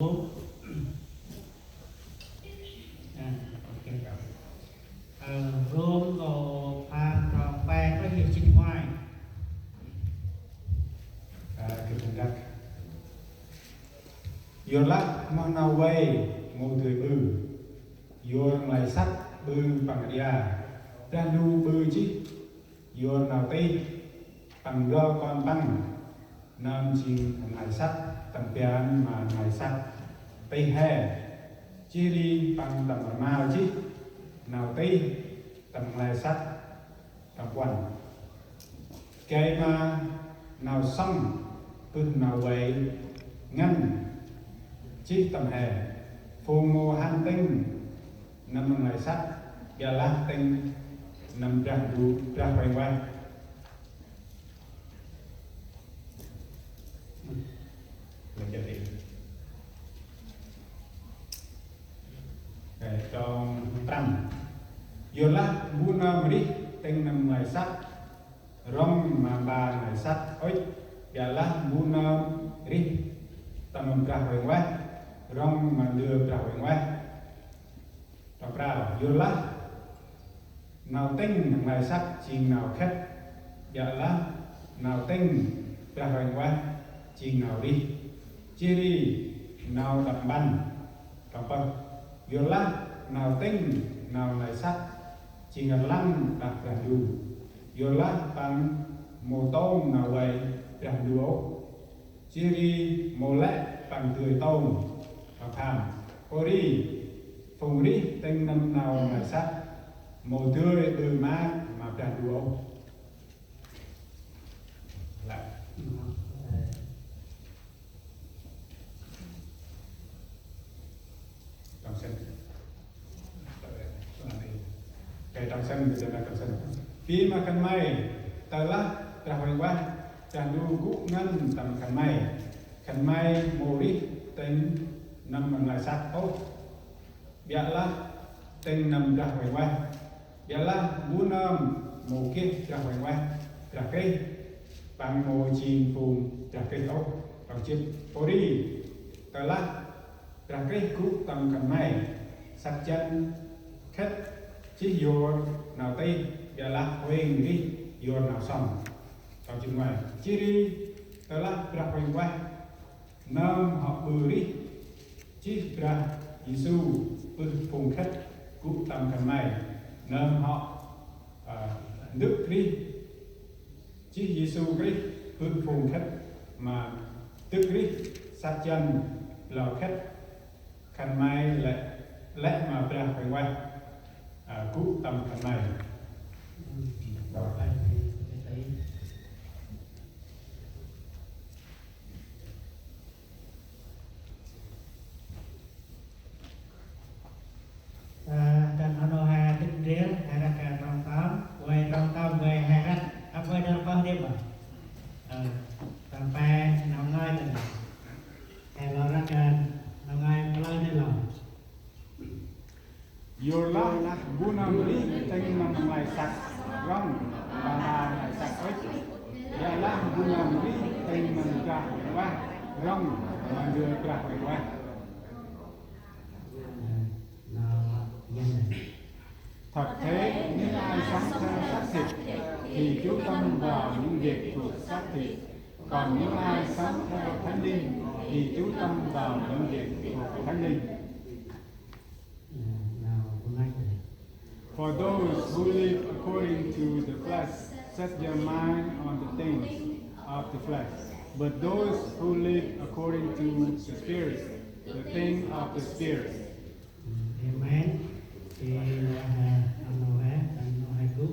Rome. Rome có phan tròn phe có hiện sinh ngoài Kehendak Yorlah manawai ngôi bư Yor lại sắt bư bằng dia Randu bư chi Yor nào tây bằng do con tăng Nam chinh lại sắt tầm pian mà lại sắt tây hè chi đi bằng tầm mao chi nào tây tầm lại sắt tầm quần cây mà nào xong bư nào vậy ngăn chi tầm hè phù mô han tinh năm ngày sắt gà lá tinh năm ra đủ ra quay quay là jadi trong trăm yola buna mri tinh năm ngày sắt rong mà ba ngày sắt oi gà lá buna ri tầm ra quay quay rong mà đưa ra quay quay trong ra yola nào tinh ngày sắt chiên nào khét dạ lá nào tinh ra quay quay chiên nào đi chia đi nào đập bắn trong băng yola nào tinh nào ngày sắt chiên lăng đặt ra đủ yola bằng mô tôm nào vậy ra đủ chia đi mô lệ bằng tươi tôm và hàm cô đi phùng đi tinh năm nào ngày sắt mô tươi từ má mà ra đủ lại trong sân cái trong sân bây giờ là trong sân khi mà khăn may tờ lá ra hoành quá tràn đu cũ ngân tầm khăn may mô đi tên năm bằng lại sát tốt bịa lá tên năm ra hoành quá bịa lá bú nơm mô kia ra hoành quá ra cây bằng mô chìm phùm ra cây tốt trong chiếc phố đi tờ lá ra cây cũ tầm khăn may sắc chân khét chỉ vô nào tây giờ là hoành đi vô nào xong trong trường ngoài chỉ đi đó là ra hoành quay nam họ bự đi chỉ ra Giêsu bự phùng khách cú tầm cần này nam họ đức đi chỉ Giêsu đi bự phùng khách mà đức đi sát chân lò khách cần mai lẽ mà ra hoành quay cú tầm cần này đó là dan ano ha tidril harakan rong tam quay rong tam quay harat apa dan apa dia ba sampai năm nay rồi hay lo ra kan năm nay lo này lo Yola Bunamri Teng Nam Lai Sak Rong Bana Lai Sak Oi Yola Bunamri Teng Nam Ka Wa Rong Mandua Ka Wa Thật thế những ai sống theo xác thịt thì chú tâm vào những việc thuộc xác thịt, còn những ai sống theo thánh linh thì chú tâm vào những việc thuộc thánh linh. For those who live according to the flesh set their mind on the things of the flesh, but those who live according to the Spirit, the thing of the Spirit. Amen. Thì ano hai cú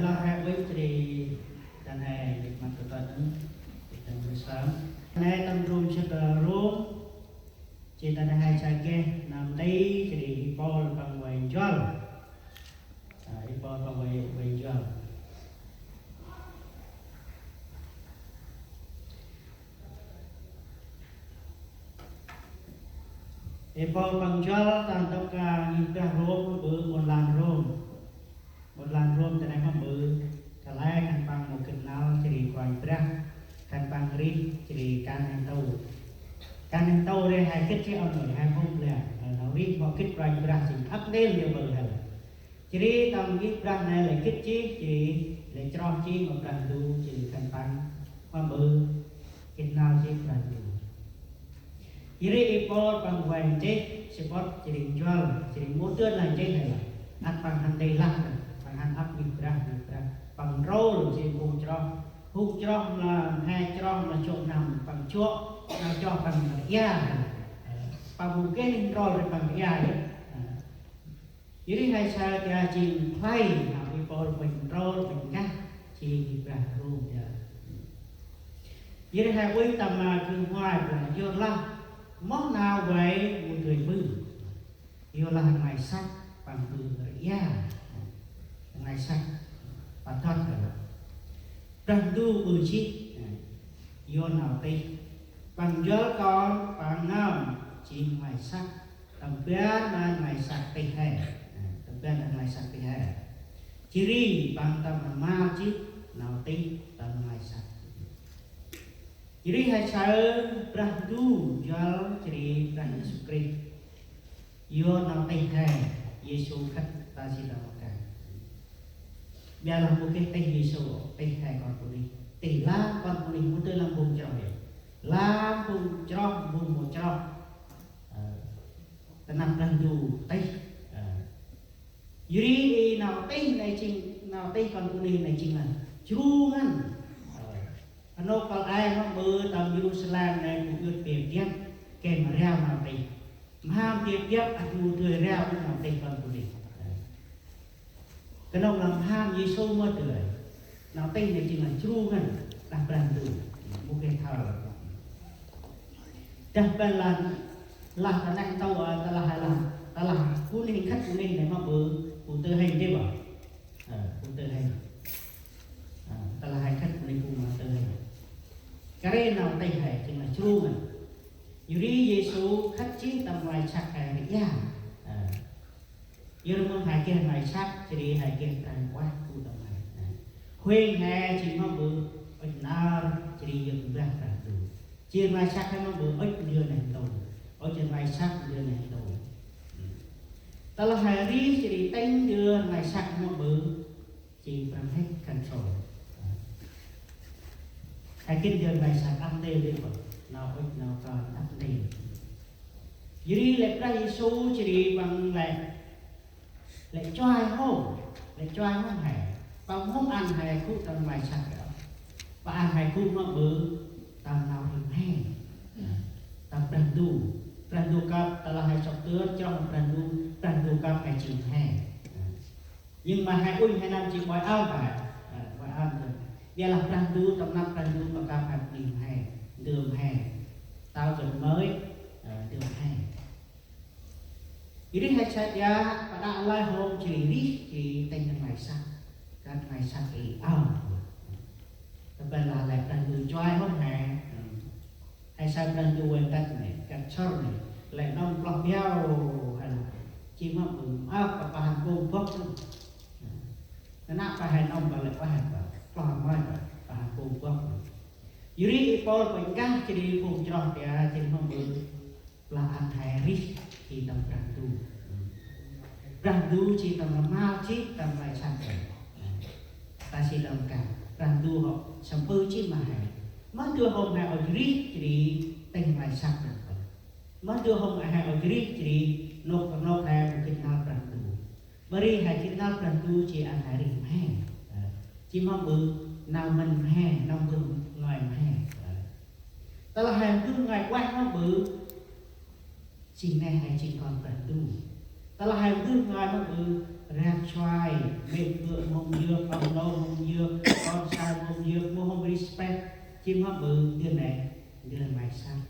lo hai quý thì đàn này được mặt của tuần tuần 16 nay tâm rung sẽ rung chỉ đàn hai sai kia nằm đây thì ball bằng quay giòn ball bằng quay giòn Ipo pangjual tanto ka ngipah rom bự một làn rom thì này mà bự cả lai kan pang một bằng bra khăn bằng ri chỉ can hành tàu can hành tàu đây hai kết chế ông người hai hôm là nó ri họ kết bằng bra chỉ ấp lên nhiều bờ hả chỉ tầm cái bra này là kết chế chỉ để cho chi một lần đủ chỉ khăn bằng mà bờ kết nào chỉ lần đủ chỉ import bằng vàng chết support chỉ muốn tuyên là chết này là ăn bằng hành tây lăng bằng hành ấp bị bra bằng rô chỉ hút cho là hai cho là chỗ nằm bằng chỗ nào cho bằng da bằng một cái rồi bằng da jadi hai sa dia jin play tapi pol control pengkah chỉ ra luôn ya jadi hai quý tầm mà cứ ngoài là vô la món nào vậy một người bự vô la ngày sắc bằng bự da ngày sắc và thoát rồi răng tu bự chi vô nào tây bằng gió con bằng ngâm chỉ ngày sắc tầm bé là ngày sắc tây hè tầm bé là ngày sắc tây hè chỉ ri bằng tầm ma chứ nào tây tầm ngày sắc chỉ ri hai sao răng tu gió chỉ răng Yesus Christ vô nào tây hè Yesus khách ta chỉ là biar làm một cái tay gì số tay hai con của mình tỷ la con của mình muốn tôi làm vùng tròn làm vùng tròn vùng một tròn ta nằm gần đủ tay dưới đi nào tay này chính nào tay con của mình này chính là chú ngăn nó còn ai nó mơ tầm Jerusalem này cũng được tiền tiếp kèm mà reo nào tay ham tiền tiếp ăn mua tươi reo cũng nào tay con của mình cái nông làm ham gì sâu mơ tươi nào tên này chỉ là chú ngân đặc biệt từ một cái thờ đặc biệt là khả năng tao ta là cú nên khách cú nên này mà bự cú tư hành đấy bảo cú tư hành ta là hai khách cú nên cú mà tư hành cái này nào tên này chỉ là chú ngân như đi Giêsu khách chiến tầm ngoài sạc cái giá giờ nó hai cái này sắc chỉ đi hai cái này quá cụ tầm này khuyên hè chỉ mong bự ở nào chỉ đi dừng ra cả đủ trên mai sắc hay mong bự ở đưa này đầu ở trên mai sắc đưa này đầu ta là hai đi chỉ đi đánh đưa mai sắc mong bự chỉ làm hết control hai cái đưa mai sắc ăn đây đi vào nào ít nào còn ăn đây jadi lepra Yesus chỉ đi bằng lại cho ai hông hề bằng hông ăn hề khu tầm ngoài sạch đó và ăn hề khu nó bự tầm nào thì hề tầm đàn đu cặp ta là hề sọc tứa trong đàn đu cặp hề chừng hề nhưng mà hề ui hề năm chỉ bói áo phải bói áo rồi giờ là đàn đu tầm năm đàn đu và cặp hề tìm hề đường hề tao chuẩn mới đường hề jadi hai saja pada Allah home chỉ tên ngày sắc các ngày sắc thì tập bên là lại cần từ choai hôm hè hay sao cần từ quên đất này cần sâu này lại nông lọc béo hay là chỉ mà bừng và bàn cung bốc nó nạp phải hành ông và lại phải hành vào lọc mai và bàn cung bốc jadi Paul quanh các chỉ đi vùng tròn thì chỉ mà bừng là ăn hải rít thì tầm răng du chỉ tầm là mau chí tầm vài sản ta chỉ làm cả răng du họ sắm bơ chí mà hay mất đưa hôm nay ở rít chỉ tên vài sản mất đưa hôm nay ở rít chỉ nộp hay một cái nào răng du bởi hay cái nào răng du chỉ ăn hải rít hè chỉ mong bự nào mình hè nào bự ngoài hè ta là hàng cứ ngày quay nó bự chỉ này hay chỉ còn răng du ta là hai thứ ngoài nó từ ra xoài mệt vợ mông dưa phòng lâu mông dưa con sai mông dưa mua không respect chim hót bự đưa này mày sang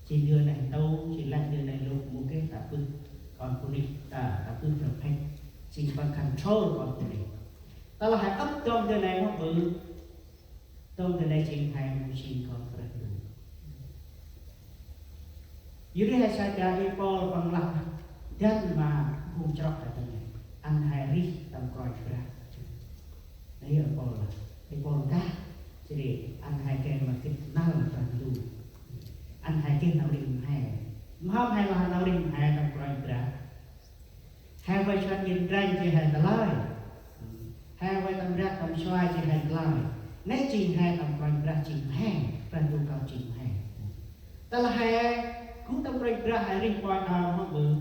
chỉ đưa này đâu chỉ là đưa này lục một cái tạp bưng còn của đi tạp bưng được hay chỉ bằng control còn của đi ta là hai ấp trong đưa này hót bự trong đưa này chỉ hai một chỉ còn phải được dưới đây hai sai cha đi Paul bằng lòng dan mà hùng trọc katanya an hari tam kroy ra đây ở Paul là Paul ta Jadi ăn hai cái mà cái nào toàn đủ ăn hai cái nào đình hai mà hai là nào đình hai tam coi ra hai vai chân nhìn ranh chỉ hai lại hai vai tam ra tam xoay chỉ hai lại nét chỉnh hai tam coi ra chỉnh hai toàn đủ cao chỉnh hai ta là hai cũng tam coi ra hai riêng coi họ bự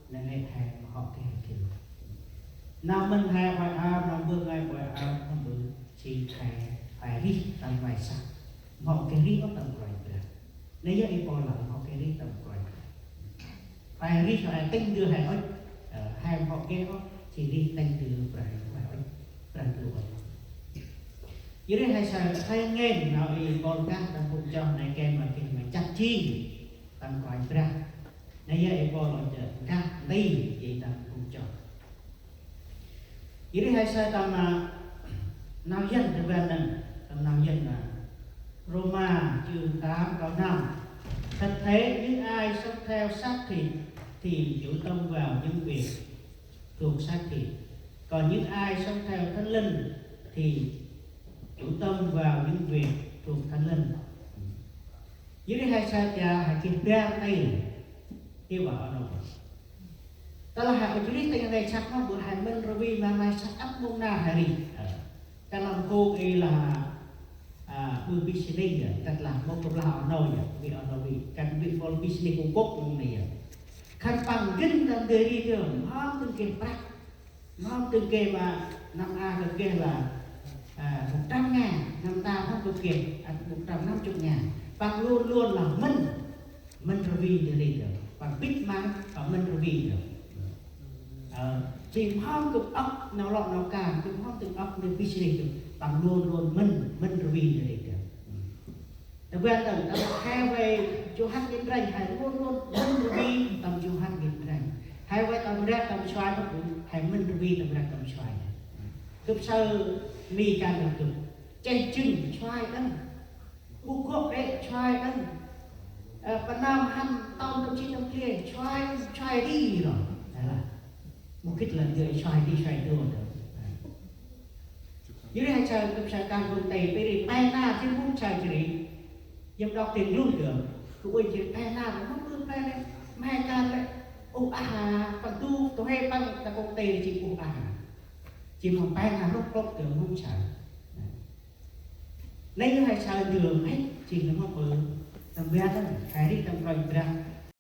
là nét hai họ cái kiểu nào mình hai vai nào bự hai vai họ bự chỉ hai phải đi tầm vài sao họ cái đi có tầm rồi nếu như đi bỏ lỡ họ cái đi tầm rồi phải đi phải tinh đưa hai ơi hai họ kia có chỉ đi tinh đưa phải đưa dưới đây hai sao hai nghe nào đi con các tầm phụ cho này kem mà chắc chi tầm rồi ra nếu như đi bỏ lỡ các đi vậy tầm phụ cho dưới đây hai sao tầm nào dân thì bên này nào dân là Roma chương 8 câu 5 thật thế những ai sống theo xác thịt thì chủ tâm vào những việc thuộc xác thịt còn những ai sống theo thánh linh thì chủ tâm vào những việc thuộc thánh linh dưới đây hai sa cha hai kia ra tay kêu bảo nó đó là hai cái lý tình này chắc nó bữa hai bên rồi vì mà mai sắc ấp mông na hai đi cái làm cô ấy là bữa business cách làm một trong là họ nói vì họ nói vì căn bị for business của quốc này khăn bằng kinh làm đề đi thường họ từng kề bạc họ từng kề mà năm a từng kề là 100.000 năm ta không có kề 150.000 bằng luôn luôn là mình rồi vì để đi được bằng big man và mình rồi vì được thì họ cũng ốc nào lọ nào cả cũng họ từng ốc được business được bằng luôn luôn mình rồi vì để đi được đặc biệt là hai về chú hát đến đây hay luôn luôn mình rồi vì tầm chú hát đến đây hai về tầm ra tầm xoay nó cũng hay mình rồi vì tầm ra tầm xoay cấp sơ mi càng là cực trên chừng xoay đó u quốc đấy xoay đó Việt Nam han tao tâm trí tâm kia xoay đi rồi là một cái lần người xoay đi xoay đồ được dưới đây hai trời cấp sơ càng công tây bây giờ bay na trên vùng trời chỉ dâm đọc tiền luôn được cứ quên chuyện bay na nó mất luôn bay đấy mai càng đấy phần tu tôi hay bằng ta công tây chỉ chỉ một bay na lúc lúc được không trời lấy cái hai trời đường hết chỉ nó mà bự tầm bia đó hai đi tầm rồi ra